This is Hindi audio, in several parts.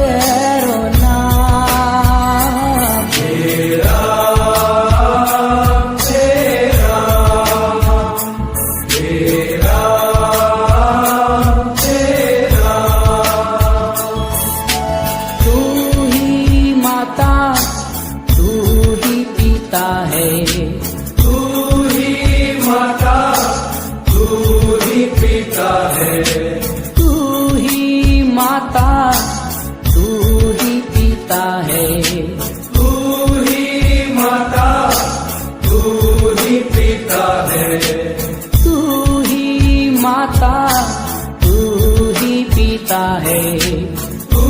तेरो नाम। तेरा तेरा तेरा तेरा। तू ही माता तू ही पिता है, तू ही माता तू ही पिता है, तू ही माता तू ही पिता है, तू ही माता तू ही पिता है, तू ही माता तू ही पिता है, तू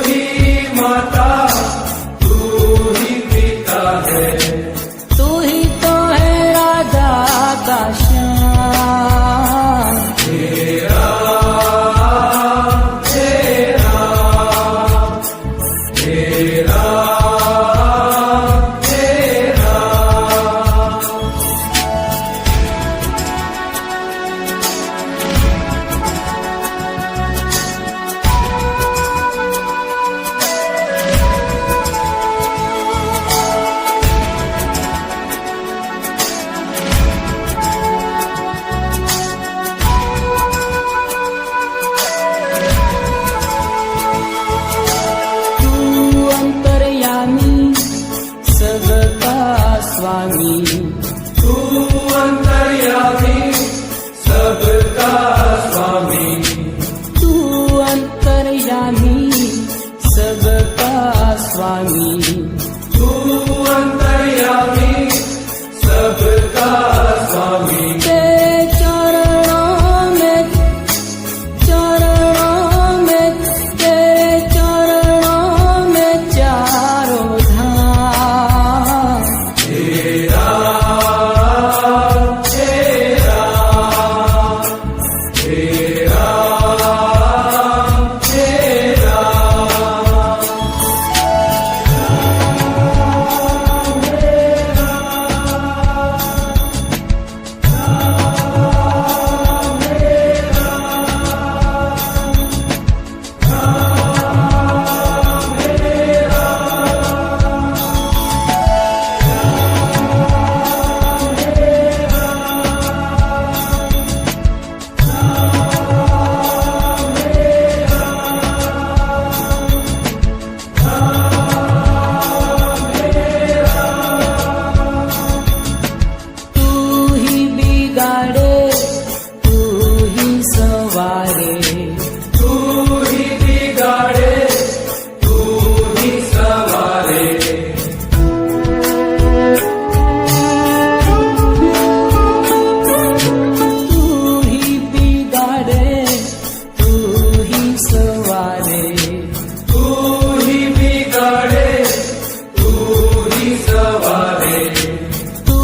ही माता तू ही पिता है। तू ही तो है राधा का श्याम। तेरा तेरा तेरा तेरा। तू अंतर्यामी सबका स्वामी, तू अंतर्यामी सबका स्वामी, तू अंतर्यामी सबका स्वामी, तू अंतर्यामी सबका स्वामी। तेरे चरणों में तेरे चरणों में चारों धाम। तेरा तेरा तेरा तेरा। तू ही बिगाड़े तू ही सवारे, तू ही बिगाड़े तू ही सवारे, तू ही बिगाड़े तू ही सवारे, तू ही बिगाड़े तू ही सवारे। तू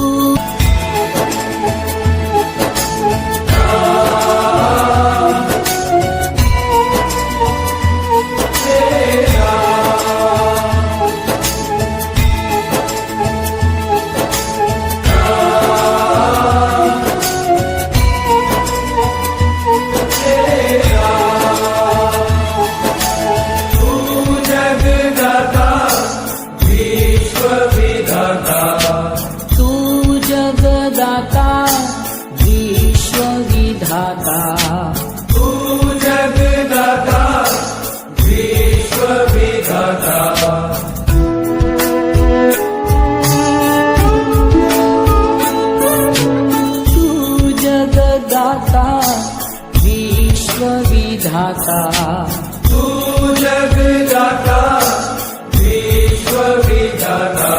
तू जगदाता विश्व विधाता, तू जगदाता विश्व विधाता, तू जगदाता विश्व विधाता, तू जगदाता विश्व विधाता, तू जगदाता विश्व विधाता।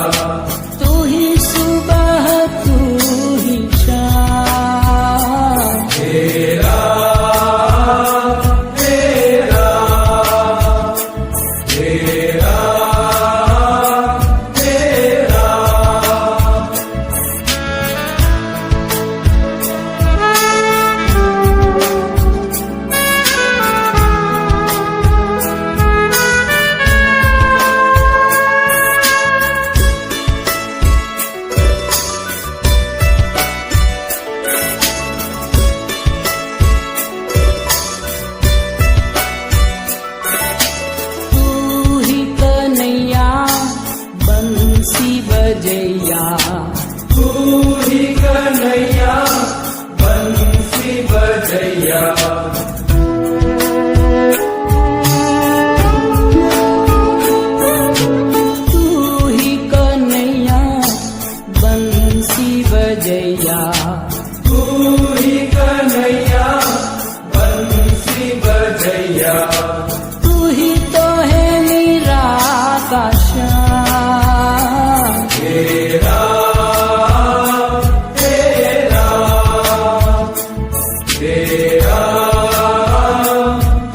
तू ही सुबह तू ही शाम। तेरा तेरा तेरा तेरा। बजैया तू ही कन्हैया बंसी बजैया तू ही कन्हैया बंसी बजैया तू ही कन्हैया बंसी बजैया तू ही तो है मेरा का श्याम तेरा तेरा तेरा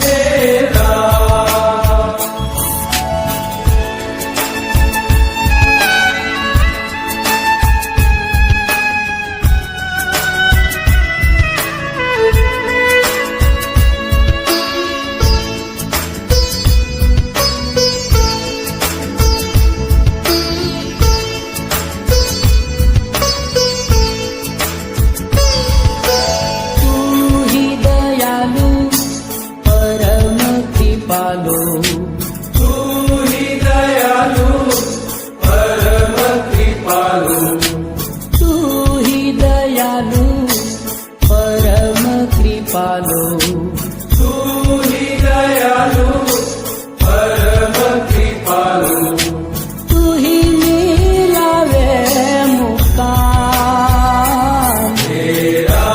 तेरा तू ही दयालु परम कृपालु तू ही दयालु परम कृपालु तू ही दयालु परम कृपालु तू ही दयालु परम कृपालु तू ही मिलावे मुक्तान तेरा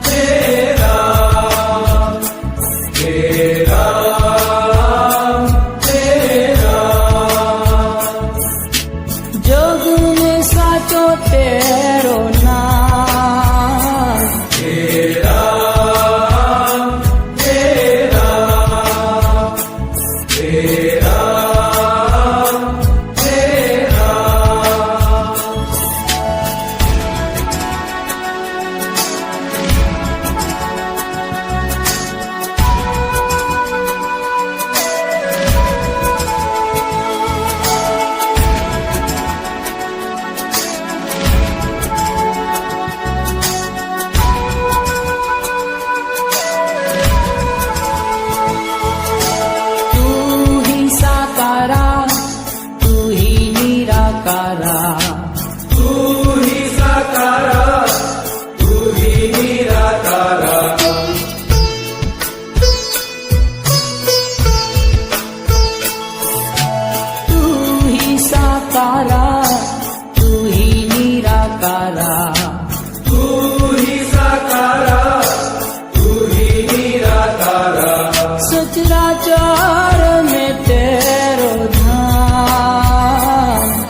तेरा तेरा तेरा जोग में साचो तेरो नाम तेरा तेरा तेरा तेरा तू ही साकारा तू ही निराकारा तू ही साकारा तू ही निराकारा तू ही साकारा तू ही निराकारा तू ही साकारा तू ही निराकारा सचराचर में तेरो धाम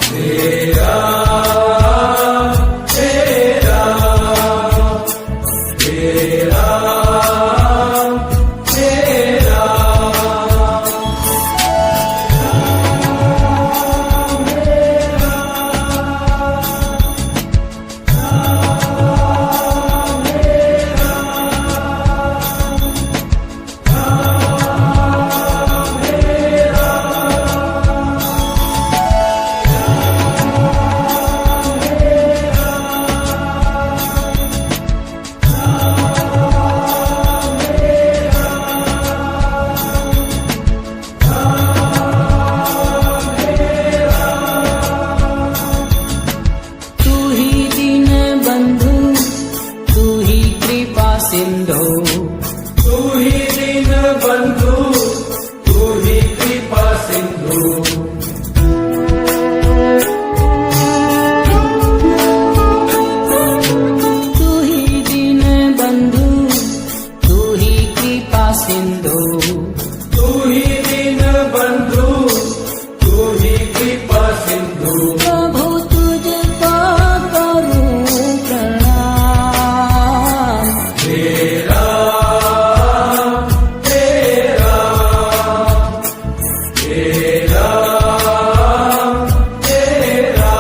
तेरा तेरा तेरा तेरा तू ही दीन बंधु तू ही कृपा सिंधु तू ही दीन बंधु तू ही कृपा सिंधु तू ही दीन बंधु तू ही कृपा सिंधु तू ही दीन बंधु तू ही कृपा सिंधु प्रभु तुझको करूं प्रणाम तेरा तेरा तेरा तेरा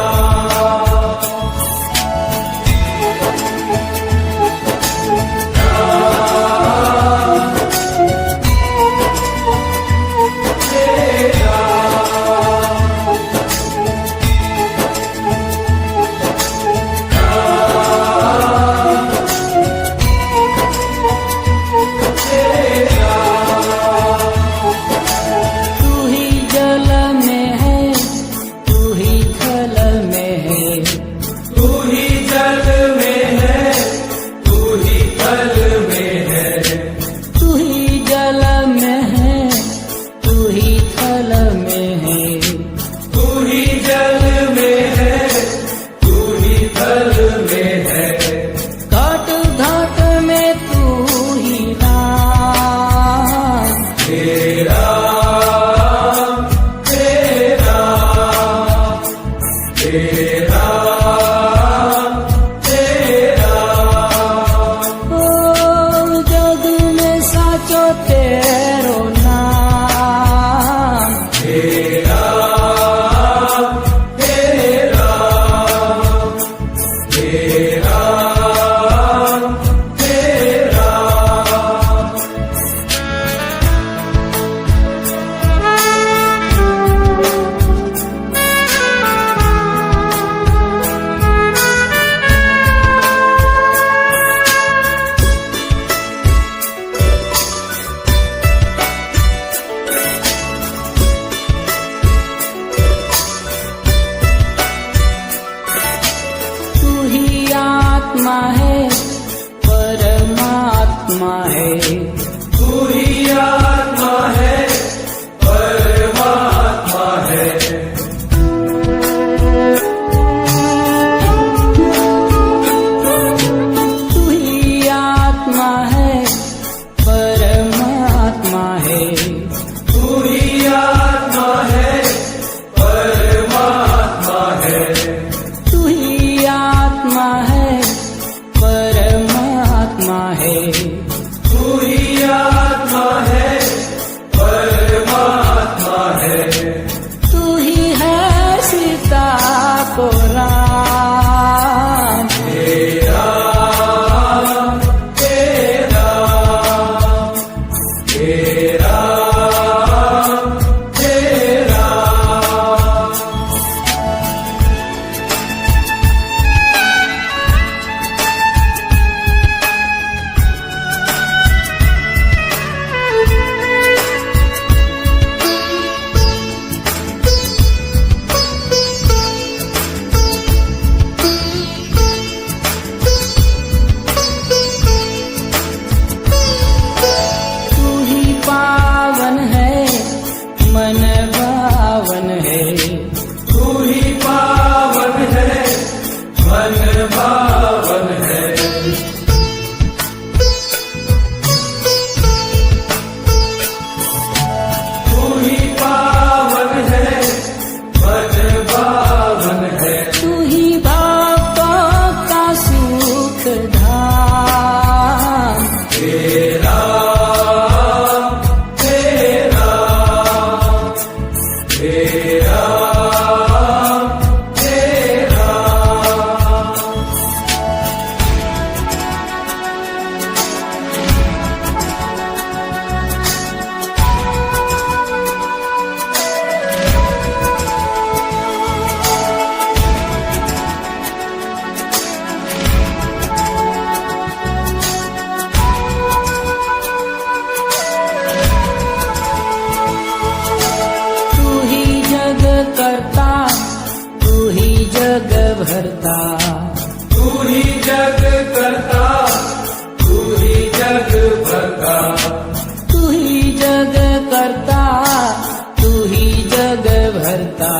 धरता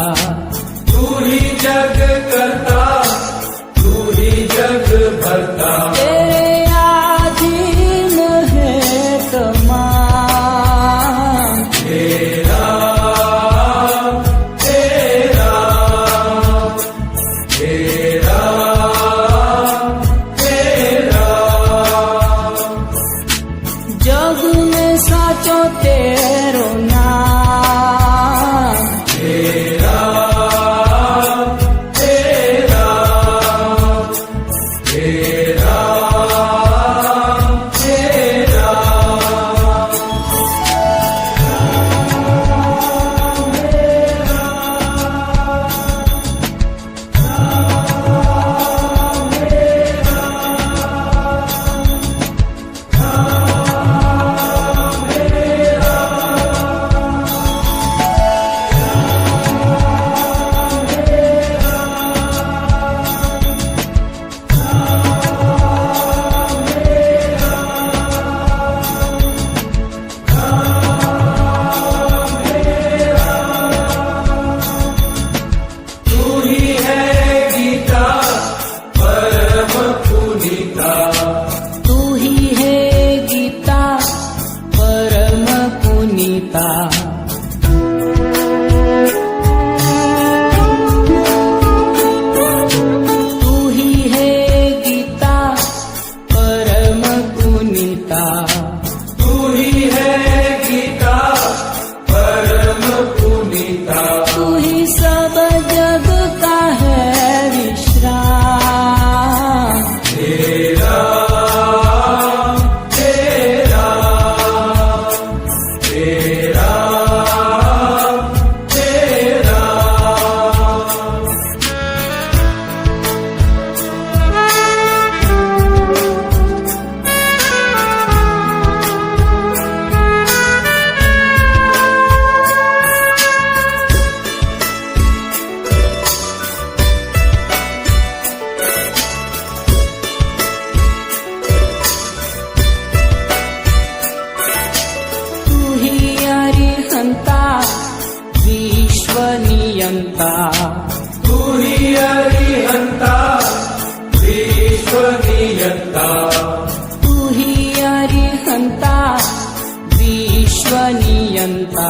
तू ही जग करता, तू ही जग भरता। तेरे अधीन है तमाम। तेरा तेरा तेरा तेरा जग में साचो तेरो नाम। तेरा तेरा तेरा तेरा तू ही है गीता परम पुनीता। तू ही है गीता परम पुनीता। तू ही है गीता परम पुनीता। तू ही है गीता परम पुनीता। तू ही सब जग का है विश्राम। तेरा तेरा तेरा तेरा तू ही अरिहंता विश्व नियंता। तू ही अरिहंता विश्व नियंता। तू ही अरिहंता विश्व नियंता।